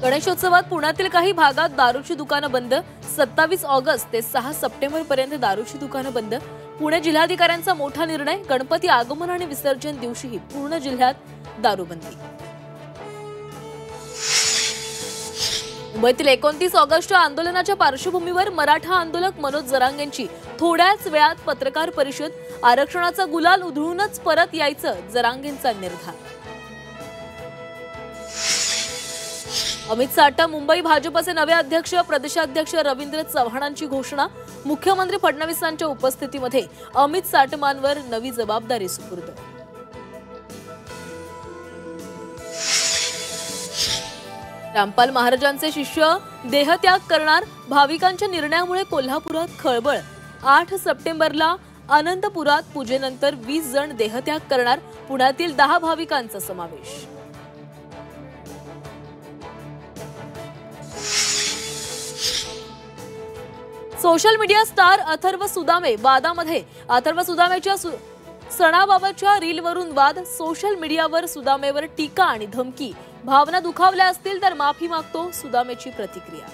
गणेशोत्सवात पुण्यातील काही भागात दारूची दुकानं बंद। 27 ऑगस्ट ते 6 सप्टेंबर पर्यंत दारूची दुकानं बंद। पुणे जिल्हाधिकाऱ्यांचा मोठा निर्णय। गणपती आगमन आणि विसर्जन दिवशीही पूर्ण जिल्ह्यात दारूबंदी। मुंबईतील 29 ऑगस्ट आंदोलनाच्या पार्श्वभूमीवर मराठा आंदोलक मनोज जरांगेंची थोड्याच वेळात पत्रकार परिषद। आरक्षणाचा गुलाल उधळूनच परत यायचं जरांगेंचा निर्धार। अमित साठा मुंबई भाजपचे नवे अध्यक्ष। प्रदेशाध्यक्ष रवींद्र चव्हाणांची घोषणा। मुख्यमंत्री फडणवीसांच्या उपस्थितीमध्ये अमित साठमांवर नवी जबाबदारी सुपूर्द। रामपाल महाराजांचे शिष्य देहत्याग करणार। भाविकांच्या निर्णयामुळे कोल्हापुरात खळबळ। 8 सप्टेंबरला अनंतपुरात पूजेनंतर 20 जण देहत्याग करणार। पुण्यातील 10 भाविकांचा समावेश। Social media star Atharva Sudame वादामध्ये। अथर्व सुदामेच्या सणाबाबतच्या रीलवरून वाद। सोशल मीडियावर सुदामेवर टीका आणि धमकी। भावना दुखावल्या असतील तर माफी मागतो, सुदामेची प्रतिक्रिया।